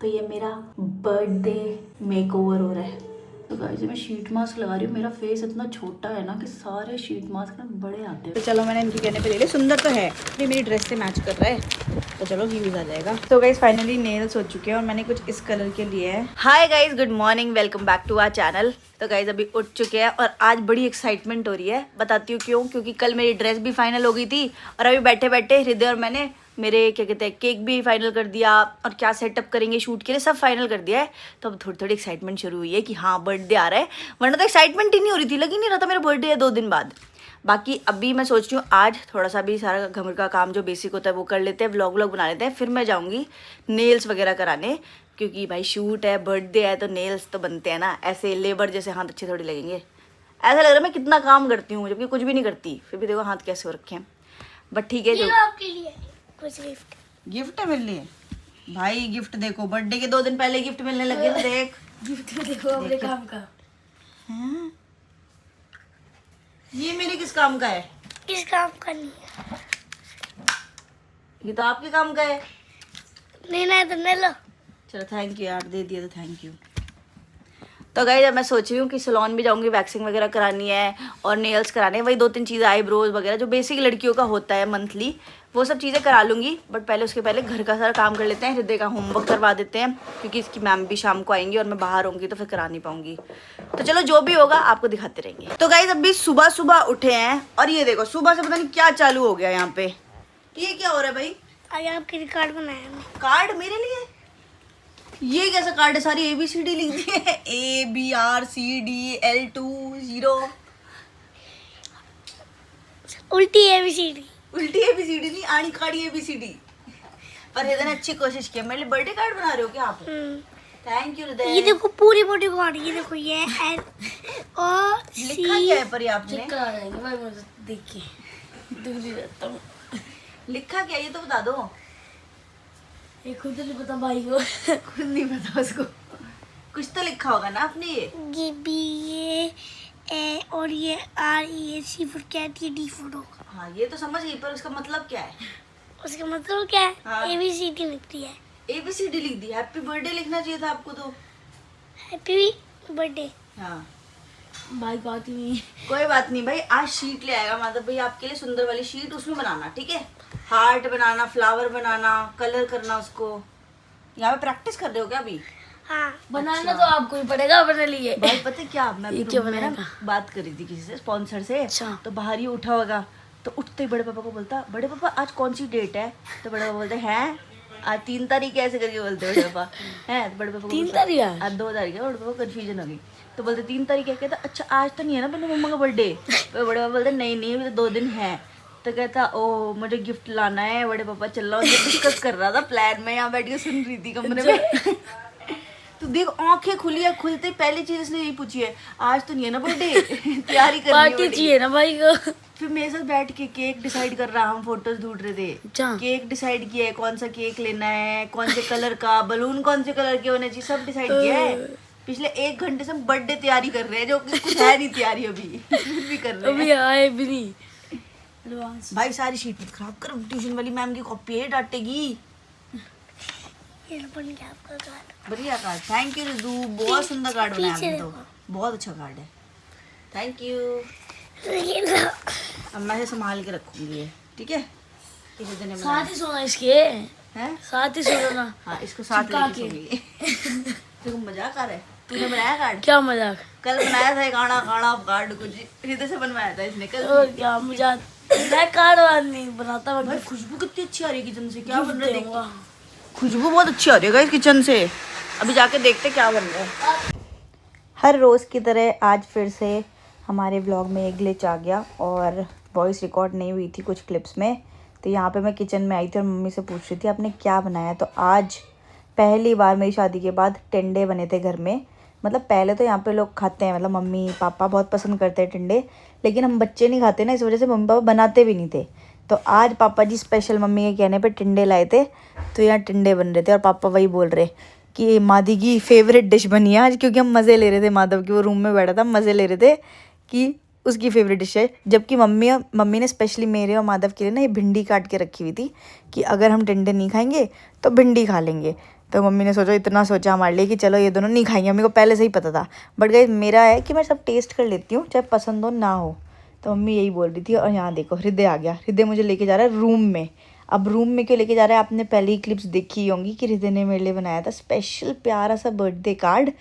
तो ये मेरा बर्थडे मेकओवर हो रहा है। तो गाइस मैं शीट मास्क लगा रही हूँ। मेरा फेस इतना छोटा है ना कि सारे शीट मास्क ना बड़े आते हैं। तो चलो मैंने इनकी कहने पे ले लिया। सुंदर तो है, ये मेरी ड्रेस से मैच कर रहा है, तो चलो व्यूज आ जाएगा। तो गाइस फाइनली नेल्स हो चुके हैं और मैंने कुछ इस कलर के लिए है। Hi guys, good morning, welcome back to our channel. तो गाइस अभी उठ चुके हैं और आज बड़ी एक्साइटमेंट हो रही है। बताती हूँ क्यों। क्योंकि कल मेरी ड्रेस भी फाइनल हो गई थी और अभी बैठे बैठे हृदय और मैंने मेरे क्या कहते हैं केक भी फाइनल कर दिया और क्या सेटअप करेंगे शूट के लिए सब फाइनल कर दिया है। तो अब थोड़ी थोड़ी एक्साइटमेंट शुरू हुई है कि हाँ बर्थडे आ रहा है, वरना तो एक्साइटमेंट ही नहीं हो रही थी, लग ही नहीं रहा था मेरा बर्थडे है 2 दिन बाद। बाकी अभी मैं सोच रही हूँ आज थोड़ा सा भी सारा घर का काम जो बेसिक होता है वो कर लेते हैं, व्लॉग बना लेते हैं, फिर मैं जाऊँगी नेल्स वगैरह कराने। क्योंकि भाई शूट है, बर्थडे है, तो नेल्स तो बनते हैं ना, ऐसे लेबर जैसे हाथ अच्छे थोड़ी लगेंगे। ऐसा लग रहा है मैं कितना काम करती हूँ जबकि कुछ भी नहीं करती, फिर भी देखो हाथ कैसे हो रखे हैं। बट ठीक है, जो आपके लिए कुछ गिफ्ट है मेरे लिए। भाई गिफ्ट देखो, बर्थडे के 2 दिन पहले गिफ्ट मिलने लगे तो देख। गिफ्ट देखो अपने काम का। हैं? ये मेरे किस काम का है? किस काम का नहीं है? ये तो आपके काम का है। लेना है तो ले लो। चलो थैंक यू यार, दे दिया तो थैंक यू। तो गाइस अब मैं सोच रही हूँ कि सैलून भी जाऊंगी, वैक्सिंग वगैरह करानी है और नेल्स कराने हैं, वही 2-3 चीज़ें, आईब्रोज वगैरह जो बेसिक लड़कियों का होता है मंथली, वो सब चीज़ें करा लूँगी। बट पहले उसके पहले घर का सारा काम कर लेते हैं, हृदय का होमवर्क करवा देते हैं क्योंकि इसकी मैम भी शाम को आएंगी और मैं बाहर होंगी तो फिर करा नहीं पाऊंगी। तो चलो जो भी होगा आपको दिखाते रहेंगे। तो गाइस अभी सुबह सुबह उठे हैं और ये देखो सुबह से पता नहीं क्या चालू हो गया यहाँ पे। ये क्या हो रहा है भाई? आज आपके लिए कार्ड बनाया हमने। कार्ड मेरे लिए? ये कैसा कार्ड है? सारी ABCD लिख दी है, ABRCDL20। उल्टी ABCD। उल्टी ABCD नहीं, आनी काड़ी ABCD। पर हृदय ने अच्छी कोशिश की। मेरे लिए बर्थडे कार्ड बना रहे हो क्या आप? थैंक यू हृदय। ये देखो पूरी बॉडी कार्ड, ये देखो ये L और C। लिखा क्या है पर ये आपने? भाई मुझे देखिए दूरी रहता हूँ। लिखा क्या ये तो बता दो। ये खुद नहीं पता भाई को। खुद नहीं पता उसको। कुछ तो लिखा होगा ना आपने। ये B A और ये REC फॉर कैट, ये D फॉर डॉग। हाँ ये तो समझ गई, पर उसका मतलब क्या है? उसका मतलब क्या है? हाँ। ABCD लिखती है। ABCD लिख दी। हैप्पी बर्थडे लिखना चाहिए था आपको तो। Happy birthday. हाँ भाई बात ही नहीं। कोई बात नहीं भाई, आज शीट ले आएगा माधव भाई आपके लिए, सुंदर वाली शीट, उसमें बनाना ठीक है। हार्ट बनाना, फ्लावर बनाना, कलर करना उसको। यहाँ पे प्रैक्टिस कर रहे हो क्या अभी? हाँ बनाना तो आपको ही पड़ेगा अपने लिए। भाई पता है क्या, मैं ये अभी क्या रूम में ना बनेगा? बात करी थी किसी से, स्पॉन्सर से। अच्छा। तो बाहर ही उठा होगा, तो उठते ही बड़े पापा को बोलता, बड़े पापा आज कौन सी डेट है? तो बड़े पापा बोलते हैं आज 3 तारीख ऐसे करके बोलते बड़े पापा हैं। तो बड़े पापा 3 तारीख है? आज 2 तारीख है। बड़े पापा कन्फ्यूजन हो गई, तो बोलते 3 तारीख है। कहता अच्छा आज तो नहीं है ना अपने मम्मा का बर्थडे? तो बड़े पापा बोलते नहीं नहीं अभी तो 2 दिन है। तो कहता ओ मुझे गिफ्ट लाना है। बड़े पापा चल रहा हूँ, डिस्कस कर रहा था प्लान में, यहाँ बैठ के सुन रही थी कमरे में। तो देख आंखें खुली है, खुलते पहली चीज इसने यही पूछी है आज तो नहीं है ना बर्थडे? तैयारी करनी पार्टी चाहिए ना भाई को। फिर मेरे साथ बैठ के केक डिसाइड कर रहा, हम फोटोज ढूंढ रहे थे। अच्छा। केक डिसाइड किया है, कौन सा केक लेना है, कौन से कलर का, बलून कौन से कलर के होने चाहिए, सब डिसाइड किया है। पिछले 1 घंटे से हम बर्थडे तैयारी कर रहे हैं, जो कि कुछ है नहीं तैयारी अभी। फिर भी कर रहे अभी हैं आए भी नहीं। भाई। सारी शीट मत खराब कर, ट्यूशन वाली मैम की कॉपी है, डांटेगी। ये बन गया आपका कार्ड। बढ़िया कार्ड, थैंक यू रिजू, बहुत सुंदर कार्ड बनाया पीछे आपने तो, देखो। बहुत अच्छा कार्ड है, थैंक यू। ये लो। अब मैं इसे संभाल के रखूंगी ये, ठीक है। इसे देने में साथ ही सोना इसके। हैं? साथ ही सोना ना। हाँ इसको साथ चिपका लेके के। सोऊंगी। देखो मजाक आ रहा है। तूने बनाया कार्ड? क्या मजाक। कल बनाया था काड़ा काड़ा कार्ड, कुछ हृदय से बनवाया था इसने कल। और क्या मजाक। मैं कार्ड नहीं बनाता। भाई खुशबू कितनी अच्छी आ रही है किचन से, क्या बन रहा है देख। दूंगा। खुशबू बहुत अच्छी आ रही है गाइस किचन से। अभी जाके देखते क्या बन रहा है। हर रोज़ की तरह आज फिर से हमारे व्लॉग में एक ग्लिच आ गया और वॉइस रिकॉर्ड नहीं हुई थी कुछ क्लिप्स में। तो यहाँ पे मैं किचन में आई थी और मम्मी से पूछ रही थी आपने क्या बनाया। तो आज पहली बार मेरी शादी के बाद टिंडे बने थे घर में। मतलब पहले तो यहाँ पे लोग खाते हैं, मतलब मम्मी पापा बहुत पसंद करते हैं टिंडे, लेकिन हम बच्चे नहीं खाते ना, इस वजह से मम्मी पापा बनाते भी नहीं थे। तो आज पापा जी स्पेशल मम्मी के कहने पे टिंडे लाए थे, तो यहाँ टिंडे बन रहे थे और पापा वही बोल रहे कि मादी की फेवरेट डिश बनी है आज, क्योंकि हम मज़े ले रहे थे। माधव की वो रूम में बैठा था, मज़े ले रहे थे कि उसकी फेवरेट डिश है। जबकि मम्मी ने स्पेशली मेरे और माधव के लिए ना ये भिंडी काट के रखी हुई थी कि अगर हम टिंडे नहीं खाएंगे तो भिंडी खा लेंगे। तो मम्मी ने सोचा, इतना सोचा हमारे लिए कि चलो ये दोनों नहीं खाएंगे। मम्मी को पहले से ही पता था, बट गाइस मेरा है कि मैं सब टेस्ट कर लेती हूँ, चाहे पसंद हो ना हो। तो मम्मी यही बोल रही थी। और यहाँ देखो हृदय आ गया। हृदय मुझे लेके जा रहा है रूम में। अब रूम में क्यों लेके जा रहा है, आपने पहले ही क्लिप्स देखी होंगी कि हृदय ने मेरे लिए बनाया था स्पेशल प्यारा सा बर्थडे कार्ड।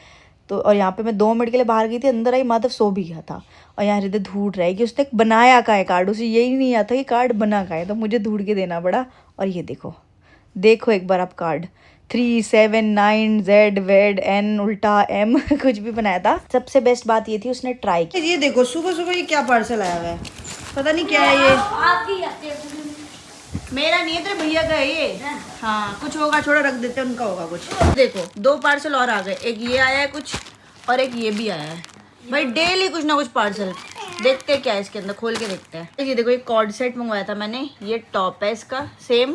तो और यहाँ पे मैं 2 मिनट के लिए बाहर गई थी, अंदर आई माधव सो भी गया था। और यहाँ हृदय ढूंढ रहा है कि उसने बनाया का है कार्ड, उसे यही नहीं आता कि कार्ड बना का है, तो मुझे ढूंढ के देना पड़ा। और ये देखो, देखो एक बार आप कार्ड 379ZWN उल्टा M कुछ भी बनाया था। सबसे बेस्ट बात ये थी उसने ट्राई की। ये देखो सुबह सुबह ये क्या पार्सल आया हुआ है, पता नहीं क्या है ये। मेरा नहीं है, तेरे भैया का है ये। हाँ कुछ होगा, छोड़ा रख देते हैं, उनका होगा कुछ। देखो 2 पार्सल और आ गए, एक ये आया है कुछ और एक ये भी आया है। भाई डेली कुछ ना कुछ पार्सल। देखते हैं क्या है इसके अंदर, खोल के देखते हैं। ये देखो, एक कॉर्ड सेट मंगवाया था मैंने, ये टॉप है इसका सेम,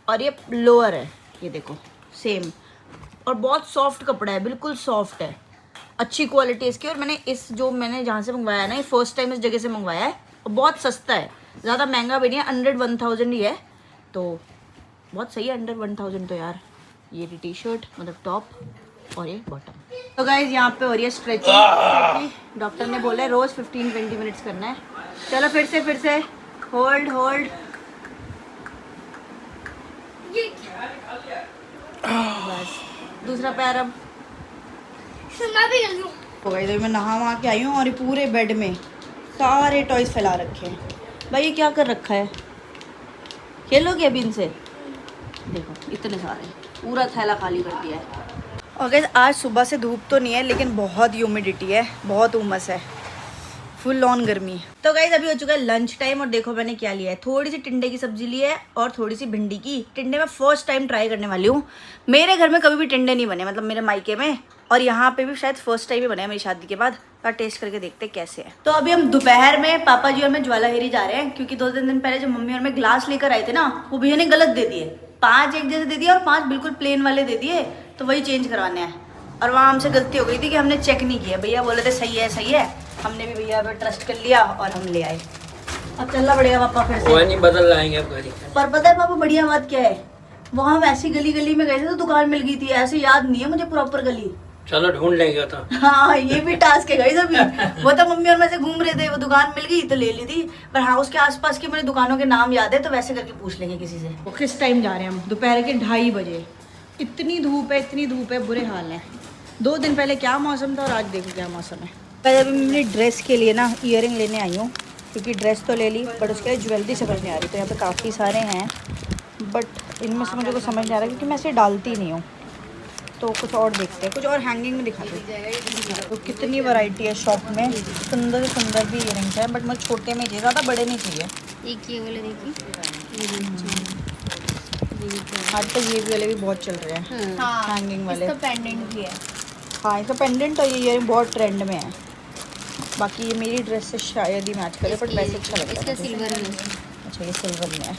और ये लोअर है, ये देखो सेम। और बहुत सॉफ्ट कपड़ा है, बिल्कुल सॉफ्ट है, अच्छी क्वालिटी है इसकी। और मैंने मैंने जहाँ से मंगवाया है ना, ये फर्स्ट टाइम इस जगह से मंगवाया है। और बहुत सस्ता है, ज़्यादा महंगा भी नहीं है, 100-1000 ही है, तो बहुत सही है। 100-1000 तो यार। ये टी शर्ट मतलब टॉप और ये बॉटम। तो गाइज यहाँ पे हो रही है स्ट्रेचिंग। डॉक्टर ने बोला है रोज़ 15-20 मिनट्स करना है। चलो फिर से होल्ड बस। दूसरा पैर अब हो गई। मैं नहा वहा के आई हूँ और ये पूरे बेड में सारे टॉयज फैला रखे हैं। भाई ये क्या कर रखा है, खेलोगे अभी इनसे? देखो इतने सारे, पूरा थैला खाली कर दिया है। और गाइस आज सुबह से धूप तो नहीं है, लेकिन बहुत ह्यूमिडिटी है, बहुत उमस है, फुल ऑन गर्मी। तो गाइस अभी हो चुका है लंच टाइम और देखो मैंने क्या लिया है। थोड़ी सी टिंडे की सब्जी ली है और थोड़ी सी भिंडी की। टिंडे मैं फर्स्ट टाइम ट्राई करने वाली हूँ। मेरे घर में कभी भी टिंडे नहीं बने, मतलब मेरे मायके में, और यहाँ पे भी शायद फर्स्ट टाइम ही बने मेरी शादी के बाद। तो टेस्ट करके देखते हैं कैसे है। तो अभी हम दोपहर में पापा जी और मैं ज्वालाहेरी जा रहे हैं, क्योंकि 2-3 दिन पहले जब मम्मी और मैं ग्लास लेकर आए थे ना, वो भैया ने गलत दे दिए। 5 एक जैसे दे दिए और 5 बिल्कुल प्लेन वाले दे दिए, तो वही चेंज करवाने हैं। और वहाँ हमसे गलती हो गई थी कि हमने चेक नहीं किया। भैया बोले थे सही है, हमने भी भैया पे ट्रस्ट कर लिया और हम ले आए। अब चलना पड़ेगा पापा फिर से। नहीं बदल लाएंगे अब गाड़ी। पर पता है पापा बढ़िया बात क्या है, वहाँ हम ऐसी गली में गए थे तो दुकान मिल गई थी। ऐसे याद नहीं है मुझे प्रॉपर गली। चलो ढूंढ लेंगे तो। हाँ ये भी टास्क है गाइस अभी। वो तो मम्मी और मैं से घूम रहे थे, वो दुकान मिल गई तो ले ली थी। पर हाँ उसके आसपास की मुझे दुकानों के नाम याद है, तो वैसे करके पूछ लेंगे किसी से। वो किस टाइम जा रहे हैं हम? दोपहर के 2:30 बजे। इतनी धूप है, बुरे हाल है। 2 दिन पहले क्या मौसम था और आज देखो क्या मौसम है। पहले अभी मैंने ड्रेस के लिए ना ईयरिंग लेने आई हूँ, क्योंकि ड्रेस तो ले ली बट उसके लिए ज्वेलरी समझ नहीं आ रही। तो यहाँ पे काफ़ी सारे हैं, बट इनमें से मुझे कुछ समझ नहीं आ रहा क्योंकि मैं इसे डालती नहीं हूँ। तो कुछ और देखते हैं, कुछ और हैंगिंग में दिखा दो। तो कितनी वैरायटी है शॉप में, सुंदर से सुंदर भी ईयरिंग्स है, बट मुझे छोटे में चाहिए, ज़्यादा बड़े नहीं चाहिए। एक ये वाले देखिए, आजकल ये वाले भी बहुत चल रहे हैं, हैंगिंग वाले। इसका पेंडेंट भी है। हाँ इसका पेंडेंट और ये ईयरिंग बहुत ट्रेंड में है। बाकी ये मेरी ड्रेस से शायद ही मैच करे, बट वैसे अच्छा लगता है। इसका सिल्वर में। अच्छा ये सिल्वर में है।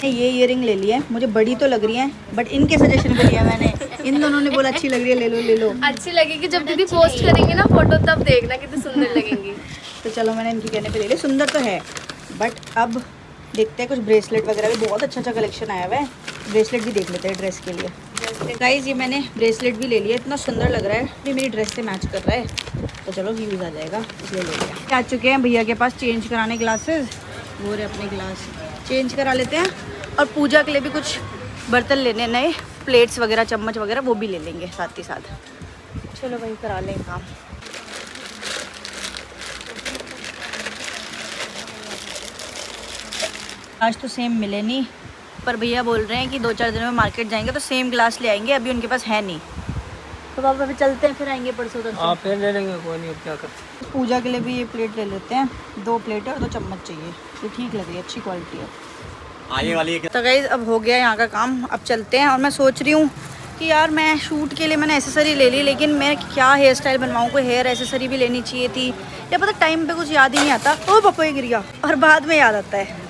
ये ईयरिंग ले ली है, मुझे बड़ी तो लग रही है, बट इनके सजेशन पे लिया मैंने। इन दोनों ने बोला अच्छी लग रही है, ले लो। अच्छी लगेगी जब दीदी पोस्ट करेंगे ना फोटो, तब देखना कितनी सुंदर लगेंगी। तो चलो मैंने इनकी कहने पे ले ली। सुंदर तो है, बट अब देखते हैं। कुछ ब्रेसलेट वगैरह भी बहुत अच्छा कलेक्शन आया हुआ है। ब्रेसलेट भी देख लेते हैं ड्रेस के लिए। गाइस ये मैंने ब्रेसलेट भी ले लिया, इतना सुंदर लग रहा है, ये मेरी ड्रेस से मैच कर रहा है, तो चलो यूज़ आ जाएगा इसलिए ले लिया। आ चुके हैं भैया के पास चेंज कराने ग्लासेस, वो रहे अपने ग्लास, चेंज करा लेते हैं। और पूजा के लिए भी कुछ बर्तन लेने, नए प्लेट्स वगैरह, चम्मच वगैरह, वो भी ले लेंगे साथ ही साथ। चलो भाई करा लें काम। आज तो सेम मिले नहीं, पर भैया बोल रहे हैं कि 2-4 दिन में मार्केट जाएंगे तो सेम ग्लास ले आएंगे, अभी उनके पास है नहीं। तो पापा अभी चलते हैं, फिर आएंगे परसों तक। आप फिर ले लेंगे, कोई नहीं, अब क्या करते। पूजा के लिए भी ये प्लेट ले लेते हैं, 2 प्लेट और 2 चम्मच चाहिए। ये ठीक लग रही है, अच्छी क्वालिटी है। आने वाली है। तो गाइस अब हो गया यहाँ का काम, अब चलते हैं। और मैं सोच रही हूँ कि यार मैं शूट के लिए मैंने एसेसरी ले ली, लेकिन मैं क्या हेयर स्टाइल बनवाऊँ, कोई हेयर एसेसरी भी लेनी चाहिए थी। या पता टाइम पे कुछ याद ही नहीं आता। ओ पापा ये गिर गया, और बाद में याद आता है,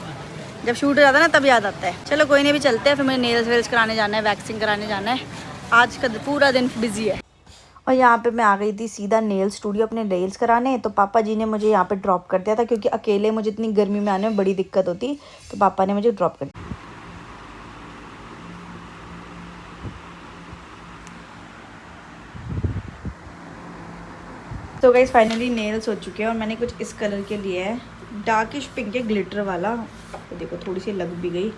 जब शूट हो जाता है ना तब याद आता है। चलो कोई नहीं, भी चलते हैं। फिर मुझे नेल्स वेल्स कराने जाना है, वैक्सिंग कराने जाना है। आज का पूरा दिन बिजी है। और यहाँ पे मैं आ गई थी सीधा नेल स्टूडियो अपने नेल्स कराने। तो पापा जी ने मुझे यहाँ पे ड्रॉप कर दिया था, क्योंकि अकेले मुझे इतनी गर्मी में आने में बड़ी दिक्कत होती, तो पापा ने मुझे ड्रॉप कर दिया। तो गाइस फाइनली नेल्स हो चुके हैं और मैंने कुछ इस कलर के लिए है, डार्किश पिंक है ग्लिटर वाला। तो देखो थोड़ी सी लग भी गई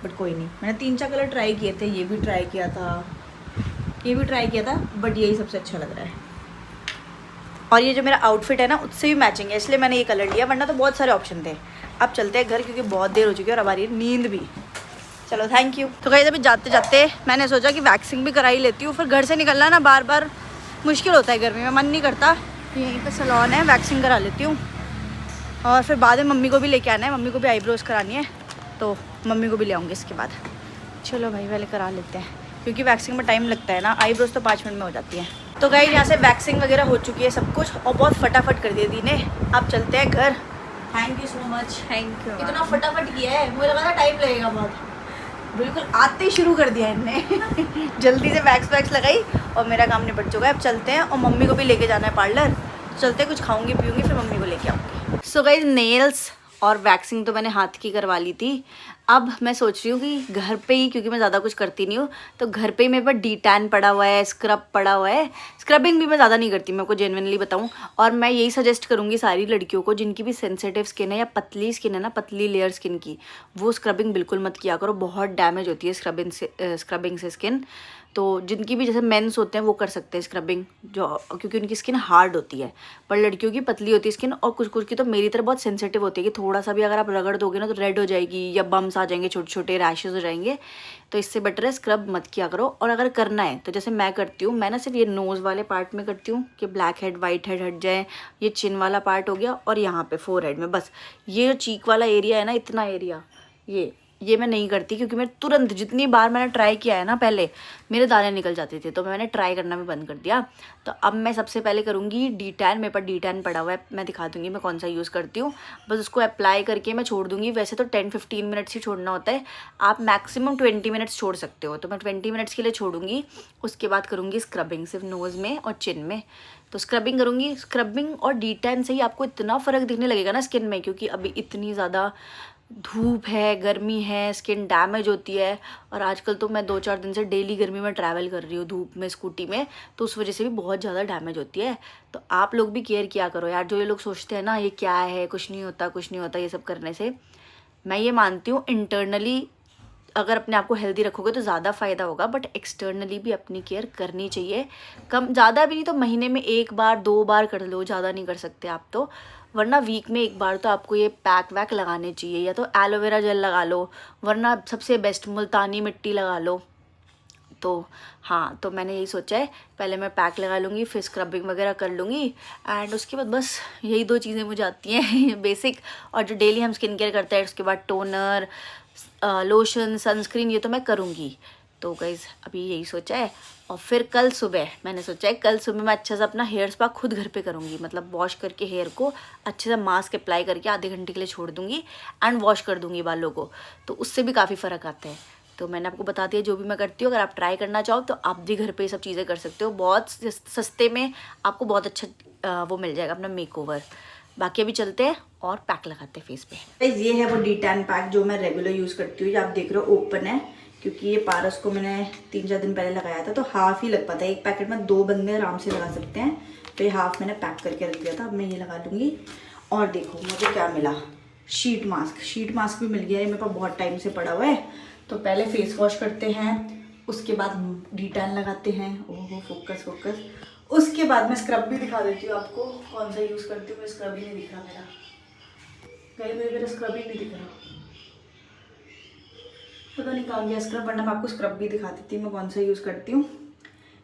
बट कोई नहीं। मैंने 3-4 कलर ट्राई किए थे, ये भी ट्राई किया था, ये भी ट्राई किया था, बट यही सबसे अच्छा लग रहा है। और ये जो मेरा आउटफिट है ना उससे भी मैचिंग है, इसलिए मैंने ये कलर लिया, वरना तो बहुत सारे ऑप्शन थे। अब चलते हैं घर क्योंकि बहुत देर हो चुकी है और हमारी नींद भी। चलो थैंक यू। तो गाइस अभी जाते जाते मैंने सोचा कि वैक्सिंग भी करा ही लेती हूँ, फिर घर से निकलना ना बार बार मुश्किल होता है गर्मी में, मन नहीं करता। यहीं पे सैलून है, वैक्सिंग करा लेती हूँ और फिर बाद में मम्मी को भी लेके आना है, मम्मी को भी आईब्रोज़ करानी है तो मम्मी को भी ले आऊँगी इसके बाद। चलो भाई पहले करा लेते हैं क्योंकि वैक्सिंग में टाइम लगता है ना, आईब्रोज़ तो 5 मिनट में हो जाती है। तो गाइस यहाँ से वैक्सिंग वगैरह हो चुकी है सब कुछ और बहुत फटाफट कर दिया दी ने। अब चलते हैं घर। Thank you so much. Thank you. इतना फटाफट किया है, मुझे लगा था टाइम लगेगा बहुत, बिल्कुल आते ही शुरू कर दिया इनने जल्दी से वैक्स लगाई और मेरा काम निपट चुका है। अब चलते हैं और मम्मी को भी लेके जाना है पार्लर। चलते हैं, कुछ खाऊंगी पीऊंगी फिर मम्मी को लेके आऊँगी। सो गाइस नेल्स और वैक्सिंग तो मैंने हाथ की करवा ली थी। अब मैं सोच रही हूँ कि घर पे ही, क्योंकि मैं ज़्यादा कुछ करती नहीं हूँ, तो घर पे ही मेरे पास डी-टैन पड़ा हुआ है, स्क्रब पड़ा हुआ है। स्क्रबिंग भी मैं ज़्यादा नहीं करती, मैं आपको जेन्युइनली बताऊँ। और मैं यही सजेस्ट करूँगी सारी लड़कियों को जिनकी भी सेंसिटिव स्किन है या पतली स्किन है ना, पतली लेयर स्किन की, वो स्क्रबिंग बिल्कुल मत किया करो, बहुत डैमेज होती है स्क्रबिंग से स्किन। तो जिनकी भी जैसे मेंस होते हैं वो कर सकते हैं स्क्रबिंग, जो क्योंकि उनकी स्किन हार्ड होती है, पर लड़कियों की पतली होती है स्किन और कुछ कुछ की तो मेरी तरह बहुत सेंसिटिव होती है कि थोड़ा सा भी अगर आप रगड़ दोगे ना तो रेड हो जाएगी या बम्स आ जाएंगे, छोटे छोटे रैशेज हो जाएंगे। तो इससे बेटर है स्क्रब मत किया करो। और अगर करना है तो जैसे मैं करती हूँ, मैं ना सिर्फ ये नोज़ वाले पार्ट में करती हूँ कि ब्लैक हेड वाइट हेड हट जाए, ये चिन वाला पार्ट हो गया और यहाँ पे फोरहेड में बस ये जो चीक वाला एरिया है ना, इतना एरिया ये मैं नहीं करती क्योंकि मैं तुरंत, जितनी बार मैंने ट्राई किया है ना पहले, मेरे दाने निकल जाते थे तो मैंने ट्राई करना भी बंद कर दिया। तो अब मैं सबसे पहले करूँगी डी-टैन। मेरे पास डी-टैन पड़ा हुआ है, मैं दिखा दूँगी मैं कौन सा यूज़ करती हूँ। बस उसको अप्लाई करके मैं छोड़ दूँगी। वैसे तो 10-15 मिनट्स ही छोड़ना होता है, आप मैक्सिमम 20 मिनट्स छोड़ सकते हो, तो मैं 20 मिनट्स के लिए छोड़ूंगी। उसके बाद करूँगी स्क्रबिंग सिर्फ नोज़ में और चिन में। तो स्क्रबिंग करूँगी, स्क्रबिंग और डी-टैन से ही आपको इतना फ़र्क दिखने लगेगा ना स्किन में, क्योंकि अभी इतनी ज़्यादा धूप है, गर्मी है, स्किन डैमेज होती है। और आजकल तो मैं 2-4 दिन से डेली गर्मी में ट्रैवल कर रही हूँ धूप में स्कूटी में, तो उस वजह से भी बहुत ज़्यादा डैमेज होती है। तो आप लोग भी केयर किया करो यार। जो ये लोग सोचते हैं ना ये क्या है, कुछ नहीं होता कुछ नहीं होता, ये सब करने से मैं ये मानती हूँ इंटरनली अगर अपने आप को हेल्दी रखोगे तो ज़्यादा फ़ायदा होगा, बट एक्सटर्नली भी अपनी केयर करनी चाहिए। कम ज़्यादा भी नहीं तो महीने में 1 बार 2 बार कर लो, ज़्यादा नहीं कर सकते आप तो, वरना वीक में 1 बार तो आपको ये पैक वैक लगाने चाहिए, या तो एलोवेरा जेल लगा लो, वरना सबसे बेस्ट मुल्तानी मिट्टी लगा लो। तो हाँ, तो मैंने यही सोचा है, पहले मैं पैक लगा लूँगी फिर स्क्रबिंग वगैरह कर लूँगी एंड उसके बाद बस यही 2 चीज़ें मुझे आती हैं बेसिक। और जो डेली हम स्किन केयर करते हैं उसके बाद टोनर, लोशन, सनस्क्रीन, ये तो मैं करूँगी। तो गाइज़ अभी यही सोचा है। और फिर कल सुबह मैंने सोचा है कल सुबह मैं अच्छा सा अपना हेयर स्पा खुद घर पे करूँगी, मतलब वॉश करके हेयर को अच्छे से मास्क अप्लाई करके आधे घंटे के लिए छोड़ दूँगी एंड वॉश कर दूँगी बालों को, तो उससे भी काफ़ी फ़र्क आता है। तो मैंने आपको बता दिया जो भी मैं करती हूँ, अगर आप ट्राई करना चाहो तो आप भी घर पे ये सब चीज़ें कर सकते हो, बहुत सस्ते में आपको बहुत अच्छा वो मिल जाएगा अपना मेकओवर। बाकी अभी चलते हैं और पैक लगाते हैं फेस पे। ये है वो डी-टैन पैक जो मैं रेगुलर यूज़ करती हूँ, ये आप देख रहे हो ओपन है, क्योंकि ये पारस को मैंने 3-4 दिन पहले लगाया था तो हाफ़ ही लग पाता है, एक पैकेट में 2 बंदे आराम से लगा सकते हैं, तो ये हाफ़ मैंने पैक करके रख दिया था। अब मैं ये लगा लूँगी। और देखो मुझे क्या मिला, शीट मास्क भी मिल गया है, मेरे पास बहुत टाइम से पड़ा हुआ है। तो पहले फेस वॉश करते हैं, उसके बाद डी-टैन लगाते हैं। ओहो फोकस। उसके बाद मैं स्क्रब भी दिखा देती हूँ आपको कौन सा यूज़ करती हूँ। मैं स्क्रब ही नहीं दिख रहा मेरा स्क्रब ही नहीं दिख रहा, पता नहीं कहाँ गया स्क्रब, वरना मैं आपको स्क्रब भी दिखा देती हूँ मैं कौन सा यूज़ करती हूँ।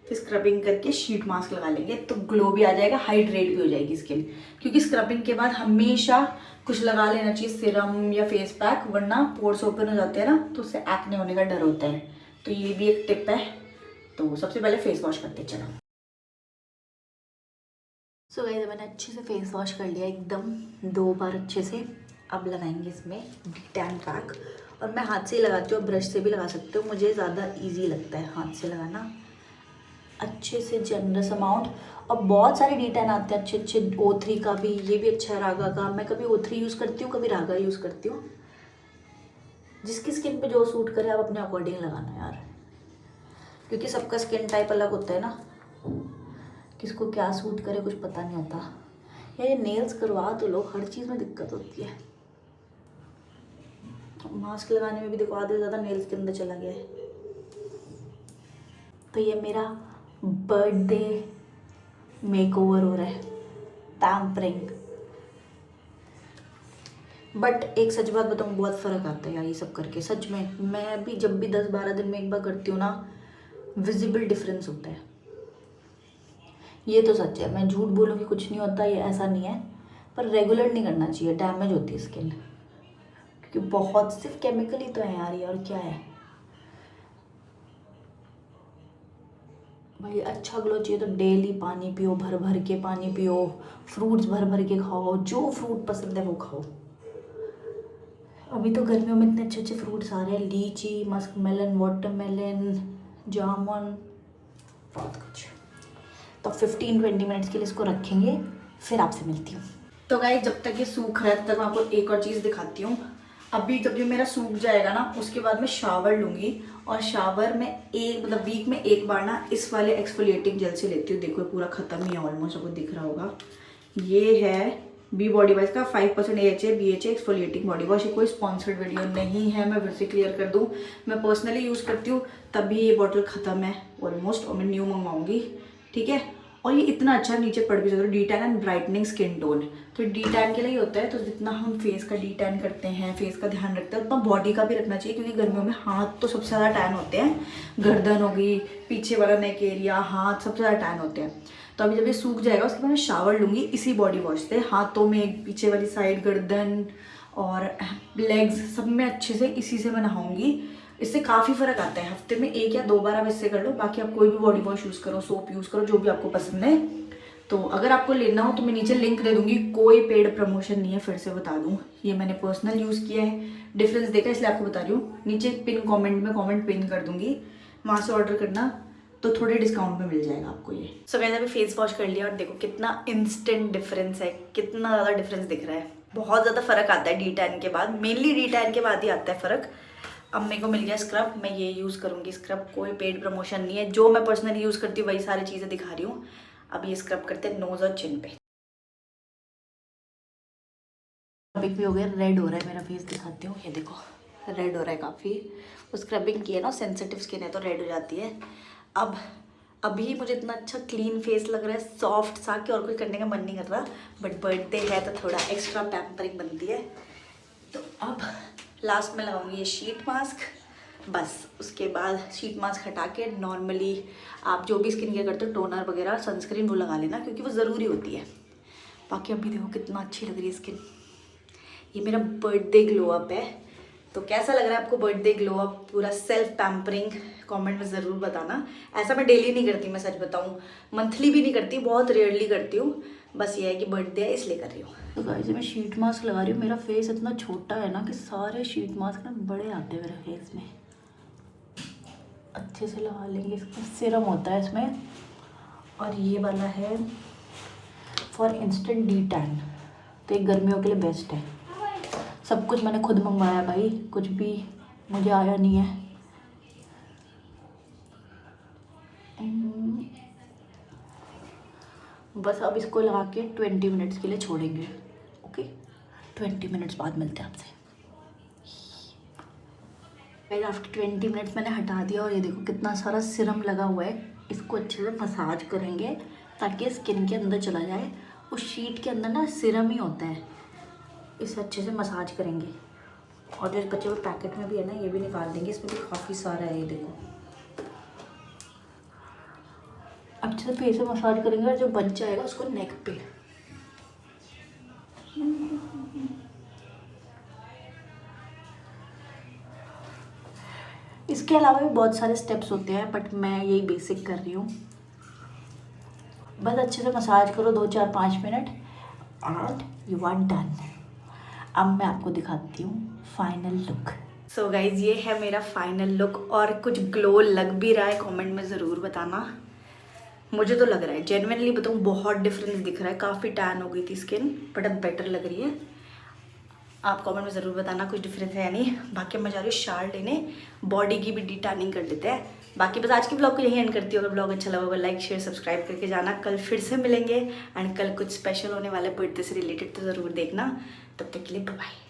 फिर स्क्रबिंग करके शीट मास्क लगा लेंगे तो ग्लो भी आ जाएगा, हाइड्रेट भी हो जाएगी स्किन, क्योंकि स्क्रबिंग के बाद हमेशा कुछ लगा लेना चाहिए, सीरम या फेस पैक, वरना पोर्स ओपन हो जाते हैं ना तो उससे एक्ने होने का डर होता है। तो ये भी एक टिप है। तो सबसे पहले फेस वॉश करते चलो। सो गाइस मैंने अच्छे से फेस वॉश कर लिया एकदम 2 बार अच्छे से। अब लगाएंगे इसमें डी-टैन पैक, और मैं हाथ से ही लगाती हूँ, ब्रश से भी लगा सकते हो, मुझे ज़्यादा इजी लगता है हाथ से लगाना। अच्छे से जनरस अमाउंट, और बहुत सारे डी-टैन आते हैं अच्छे O3 का भी, ये भी अच्छा है, रागा का। मैं कभी O3 यूज़ करती हूँ, कभी रागा यूज़ करती हूँ, जिसकी स्किन पे जो सूट करे आप अपने अकॉर्डिंग लगाना यार, क्योंकि सबका स्किन टाइप अलग होता है ना। किसको क्या सूट करे कुछ पता नहीं होता। यार ये नेल्स करवा तो लो, हर चीज़ में दिक्कत होती है। मास्क लगाने में भी देखो आधे से ज़्यादा नेल्स के अंदर चला गया है। तो ये मेरा बर्थडे मेकओवर हो रहा है, पैम्परिंग। बट एक सच बात बताऊँ, बहुत फ़र्क आता है यार ये सब करके। सच में मैं भी जब भी 10-12 दिन में एक बार करती हूँ ना, विजिबल डिफरेंस होता है। ये तो सच है, मैं झूठ बोलूँगी कुछ नहीं होता, ये ऐसा नहीं है। पर रेगुलर नहीं करना चाहिए, डैमेज होती है स्किन। क्योंकि बहुत सिर्फ केमिकल ही तो है यार ये, और क्या है भाई। अच्छा ग्लो चाहिए तो डेली पानी पियो, भर भर के पानी पियो, फ्रूट्स भर भर के खाओ, जो फ्रूट पसंद है वो खाओ। अभी तो गर्मियों में इतने अच्छे अच्छे फ्रूट्स आ रहे हैं, लीची, मस्क मेलन, वाटरमेलन, जामुन, बहुत कुछ। तो 15-20 मिनट्स के लिए इसको रखेंगे, फिर आपसे मिलती हूँ। तो गाइस जब तक ये सूख रहा है तब तक मैं आपको एक और चीज़ दिखाती हूँ। अभी जब ये मेरा सूख जाएगा ना, उसके बाद मैं शावर लूँगी, और शावर में मतलब वीक में एक बार ना इस वाले एक्सफोलिएटिंग जेल से लेती हूँ। देखो पूरा ख़त्म ही है ऑलमोस्ट, आपको दिख रहा होगा। ये है बी बॉडी वॉश का 5% AHA BHA exfoliating body wash. ये कोई स्पॉन्सर्ड वीडियो नहीं है, मैं फिर से क्लियर कर दूँ। मैं पर्सनली यूज़ करती हूँ, तभी ये बॉटल ख़त्म है ऑलमोस्ट, और मैं न्यू मंगवाऊँगी, ठीक है। और ये इतना अच्छा नीचे पड़ भी जाता है, D tan and brightening skin tone. तो डी टैन के लिए होता है, तो जितना हम फेस का डी टैन करते हैं, फेस का ध्यान रखते हैं, उतना बॉडी का भी रखना चाहिए। क्योंकि गर्मियों में हाथ तो सबसे ज़्यादा टैन होते हैं, गर्दन हो गई, पीछे वाला नेक एरिया, हाथ सबसे ज़्यादा टैन होते हैं। तो अभी जब ये सूख जाएगा उसके बाद मैं शावर लूँगी इसी बॉडी वॉश से। हाथों में, पीछे वाली साइड, गर्दन और लेग्स, सब में अच्छे से इसी से मैं नहाऊँगी। इससे काफ़ी फ़र्क आता है। हफ्ते में 1 या 2 बार आप इससे कर लो, बाकी आप कोई भी बॉडी वॉश यूज़ करो, सोप यूज़ करो, जो भी आपको पसंद है। तो अगर आपको लेना हो तो मैं नीचे लिंक दे दूँगी, कोई पेड प्रमोशन नहीं है, फिर से बता दूँ। ये मैंने पर्सनल यूज़ किया है, डिफरेंस देखा, इसलिए आपको बता रही हूँ। नीचे पिन कमेंट में कमेंट पिन कर दूँगी, वहाँ से ऑर्डर करना, तो थोड़े डिस्काउंट में मिल जाएगा आपको ये। सो मैंने अभी फेस वॉश कर लिया और देखो कितना इंस्टेंट डिफरेंस है, कितना ज़्यादा डिफरेंस दिख रहा है। बहुत ज़्यादा फ़र्क आता है डी टैन के बाद, मेनली डी टैन के बाद ही आता है फ़र्क। अब मेरे को मिल गया स्क्रब, मैं ये यूज़ करूँगी। स्क्रब कोई पेड प्रमोशन नहीं है, जो मैं पर्सनली यूज़ करती हूँ वही सारी चीज़ें दिखा रही हूँ। अब ये स्क्रब करते हैं नोज़ और चिन पे। स्क्रबिंग भी हो गया, रेड हो रहा है मेरा फेस, दिखाती हूँ। ये देखो रेड हो रहा है काफ़ी। वो स्क्रबिंग की है ना, सेंसिटिव स्किन है तो रेड हो जाती है। अब अभी मुझे इतना अच्छा क्लीन फेस लग रहा है, सॉफ्ट सा, कि और कुछ करने का मन नहीं कर रहा। बट बर्थडे है तो थोड़ा एक्स्ट्रा पैम्परिंग बनती है। तो अब लास्ट में लगाऊंगी ये शीट मास्क, बस। उसके बाद शीट मास्क हटा के नॉर्मली आप जो भी स्किन केयर करते हो, टोनर वगैरह, सनस्क्रीन, वो लगा लेना, क्योंकि वो ज़रूरी होती है। बाकी अभी देखो कितना अच्छी लग रही है स्किन। ये मेरा बर्थडे ग्लो अप है। तो कैसा लग रहा है आपको बर्थडे ग्लो अप, पूरा सेल्फ पैम्परिंग, कमेंट में ज़रूर बताना। ऐसा मैं डेली नहीं करती, मैं सच बताऊँ, मंथली भी नहीं करती, बहुत रेयरली करती हूँ। बस ये है कि बर्थडे है इसलिए कर रही हूँ। तो गाइस मैं शीट मास्क लगा रही हूँ। मेरा फेस इतना छोटा है ना कि सारे शीट मास्क ना बड़े आते हैं मेरे फेस में। अच्छे से लगा लेंगे। इसका सीरम होता है इसमें, और ये वाला है फॉर इंस्टेंट डी टैन। तो ये गर्मियों के लिए बेस्ट है। सब कुछ मैंने खुद मंगवाया भाई, कुछ भी मुझे आया नहीं है। बस अब इसको लगा के 20 मिनट्स के लिए छोड़ेंगे। ओके, 20 मिनट्स बाद मिलते हैं आपसे। आफ्टर 20 मिनट्स मैंने हटा दिया, और ये देखो कितना सारा सीरम लगा हुआ है। इसको अच्छे से मसाज करेंगे ताकि स्किन के अंदर चला जाए। उस शीट के अंदर ना सीरम ही होता है, इसे अच्छे से मसाज करेंगे। और जो बचे हुए पैकेट में भी है ना, ये भी निकाल देंगे, इसमें भी काफ़ी सारा है। ये देखो अच्छे से फेस से मसाज करेंगे, और जो बच जाएगा उसको नेक पे। इसके अलावा भी बहुत सारे स्टेप्स होते हैं, बट मैं यही बेसिक कर रही हूँ। बस अच्छे से मसाज करो 2-4-5 minute, and you are done. अब मैं आपको दिखाती हूँ फाइनल लुक। सो गाइज ये है मेरा फाइनल लुक, और कुछ ग्लो लग भी रहा है, कमेंट में ज़रूर बताना। मुझे तो लग रहा है, जेन्युइनली बताऊँ, बहुत डिफरेंस दिख रहा है। काफ़ी टैन हो गई थी स्किन, बट अब बेटर लग रही है। आप कमेंट में ज़रूर बताना कुछ डिफरेंस है या नहीं। बाकी मैं जा रही हूँ शाल लेने, बॉडी की भी डिटैनिंग कर लेते हैं। बाकी बस आज की ब्लॉग को यही एंड करती हूँ। अगर ब्लॉग अच्छा लगा होगा लाइक शेयर सब्सक्राइब करके जाना। कल फिर से मिलेंगे एंड कल कुछ स्पेशल होने वाले बर्थडे से रिलेटेड, तो ज़रूर देखना। तब तक के लिए बाय।